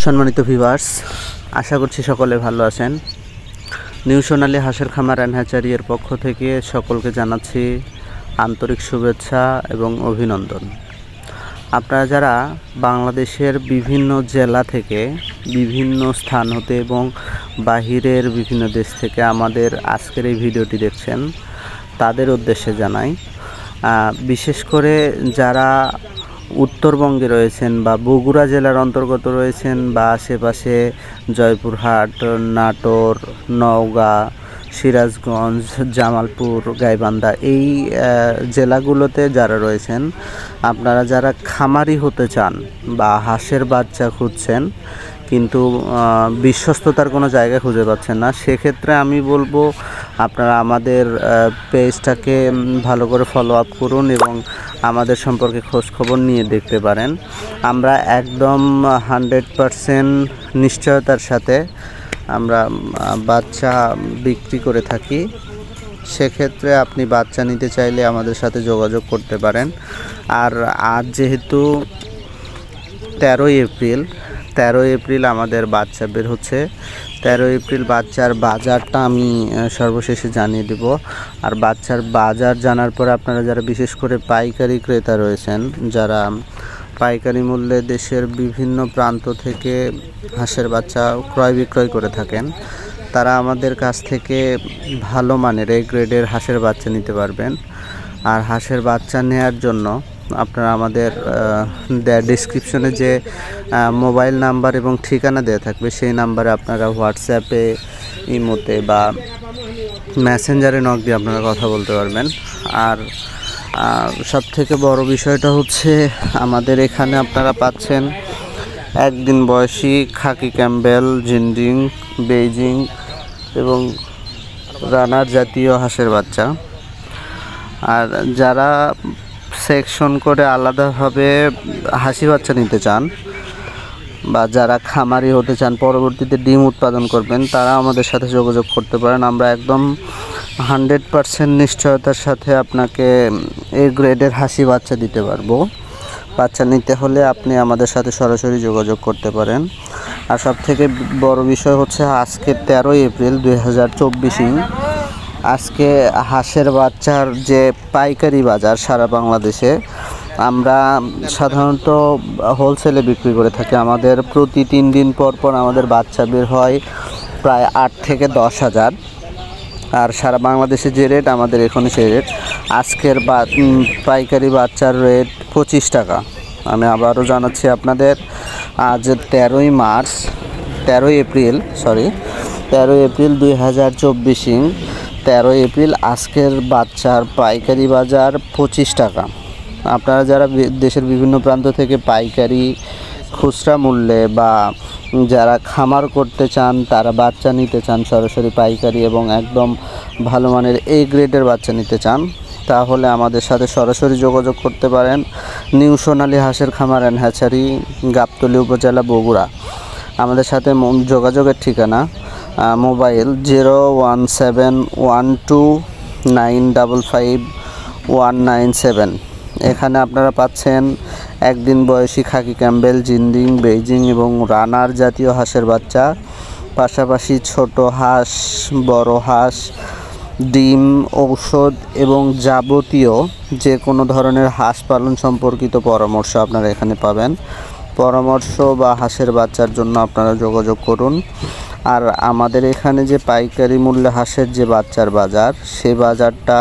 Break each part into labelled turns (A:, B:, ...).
A: সম্মানিত ভিউয়ার্স, আশা করছি সকলে ভালো আছেন। নিউ সোনালী হাঁসের খামার অ্যান্ড হ্যাচারি এর পক্ষ থেকে সকলকে জানাচ্ছি আন্তরিক শুভেচ্ছা এবং অভিনন্দন। আপনারা যারা বাংলাদেশের বিভিন্ন জেলা থেকে, বিভিন্ন স্থান হতে এবং বাহিরের বিভিন্ন দেশ থেকে আমাদের আজকের এই ভিডিওটি দেখছেন, তাদের উদ্দেশ্যে জানাই, বিশেষ করে যারা উত্তরবঙ্গে রয়েছেন বা বগুড়া জেলার অন্তর্গত রয়েছেন বা আশেপাশে জয়পুরহাট, নাটোর, নওগাঁ, সিরাজগঞ্জ, জামালপুর, গাইবান্ধা এই জেলাগুলোতে যারা রয়েছেন, আপনারা যারা খামারি হতে চান বা হাঁসের বাচ্চা খুঁজছেন কিন্তু বিশ্বস্ততার কোনো জায়গা খুঁজে পাচ্ছেন না, সেক্ষেত্রে আমি বলবো আপনারা আমাদের পেজটাকে ভালো করে ফলো আপ করুন এবং আমাদের সম্পর্কে খোঁজখবর নিয়ে দেখতে পারেন। আমরা একদম 100% নিশ্চয়তার সাথে আমরা বাচ্চা বিক্রি করে থাকি। সেক্ষেত্রে আপনি বাচ্চা নিতে চাইলে আমাদের সাথে যোগাযোগ করতে পারেন। আর আজ যেহেতু 13 এপ্রিল আমাদের বাচ্চা বের হচ্ছে। 13 এপ্রিল বাচ্চার বাজারটা আমি সর্বশেষে জানিয়ে দেব। আর বাচ্চার বাজার জানার পরে আপনারা যারা বিশেষ করে পাইকারি ক্রেতা রয়েছেন, যারা পাইকারি মূল্যে দেশের বিভিন্ন প্রান্ত থেকে হাঁসের বাচ্চা ক্রয় বিক্রয় করে থাকেন, তারা আমাদের কাছ থেকে ভালো মানের এই গ্রেডের হাঁসের বাচ্চা নিতে পারবেন। আর হাঁসের বাচ্চা নেওয়ার জন্য আপনারা আমাদের ডেসক্রিপশনে যে মোবাইল নাম্বার এবং ঠিকানা দেওয়া থাকবে, সেই নাম্বারে আপনারা হোয়াটসঅ্যাপে, ইমোতে বা মেসেঞ্জারে নক দিয়ে আপনারা কথা বলতে পারবেন। আর সবথেকে বড় বিষয়টা হচ্ছে আমাদের এখানে আপনারা পাচ্ছেন একদিন বয়সী খাকি ক্যাম্বেল, জিন্ডিং, বেইজিং এবং রানার জাতীয় হাঁসের বাচ্চা। আর যারা সেকশন করে আলাদাভাবে হাঁসি বাচ্চা নিতে চান বা যারা খামারি হতে চান, পরবর্তীতে ডিম উৎপাদন করবেন, তারা আমাদের সাথে যোগাযোগ করতে পারেন। আমরা একদম 100% নিশ্চয়তার সাথে আপনাকে এই গ্রেডের হাঁসি বাচ্চা দিতে পারবো। বাচ্চা নিতে হলে আপনি আমাদের সাথে সরাসরি যোগাযোগ করতে পারেন। আর সবথেকে বড় বিষয় হচ্ছে আজকে 13 এপ্রিল 2024, আজকে হাঁসের বাচ্চার যে পাইকারি বাজার সারা বাংলাদেশে, আমরা সাধারণত হোলসেলে বিক্রি করে থাকি। আমাদের প্রতি 3 দিন পর পর আমাদের বাচ্চা বের হয় প্রায় 8 থেকে 10 হাজার। আর সারা বাংলাদেশে যে রেট, আমাদের এখানে সেই রেট। আজকের পাইকারি বাচ্চার রেট 25 টাকা। আমি আবারও জানাচ্ছি আপনাদের, আজ 13 এপ্রিল 2024, 13 এপ্রিল আজকের বাচ্চার পাইকারি বাজার 25 টাকা। আপনারা যারা দেশের বিভিন্ন প্রান্ত থেকে পাইকারি, খুচরা মূল্যে বা যারা খামার করতে চান, তারা বাচ্চা নিতে চান সরাসরি পাইকারি এবং একদম ভালো মানের এই গ্রেডের বাচ্চা নিতে চান, তাহলে আমাদের সাথে সরাসরি যোগাযোগ করতে পারেন। নিউ সোনালী হাঁসের খামার অ্যান্ড হ্যাচারি, গাবতলী উপজেলা, বগুড়া। আমাদের সাথে যোগাযোগের ঠিকানা মোবাইল 01712955197। এখানে আপনারা পাচ্ছেন একদিন বয়সী খাকি ক্যাম্বেল, জিন্ডিং, বেইজিং এবং রানার জাতীয় হাঁসের বাচ্চা, পাশাপাশি ছোট হাঁস, বড় হাঁস, ডিম, ঔষধ এবং যাবতীয় যে কোনো ধরনের হাঁস পালন সম্পর্কিত পরামর্শ আপনারা এখানে পাবেন। পরামর্শ বা হাঁসের বাচ্চার জন্য আপনারা যোগাযোগ করুন। আর আমাদের এখানে যে পাইকারি মূল্যে হাঁসের যে বাচ্চার বাজার, সেই বাজারটা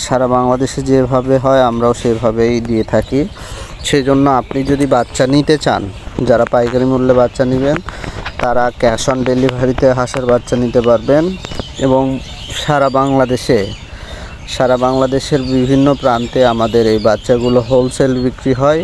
A: সারা বাংলাদেশে যেভাবে হয় আমরাও সেভাবেই দিয়ে থাকি। সেজন্য আপনি যদি বাচ্চা নিতে চান, যারা পাইকারি মূল্যে বাচ্চা নেবেন, তারা ক্যাশ অন ডেলিভারিতে হাঁসের বাচ্চা নিতে পারবেন। এবং সারা বাংলাদেশের বিভিন্ন প্রান্তে আমাদের এই বাচ্চাগুলো হোলসেল বিক্রি হয়।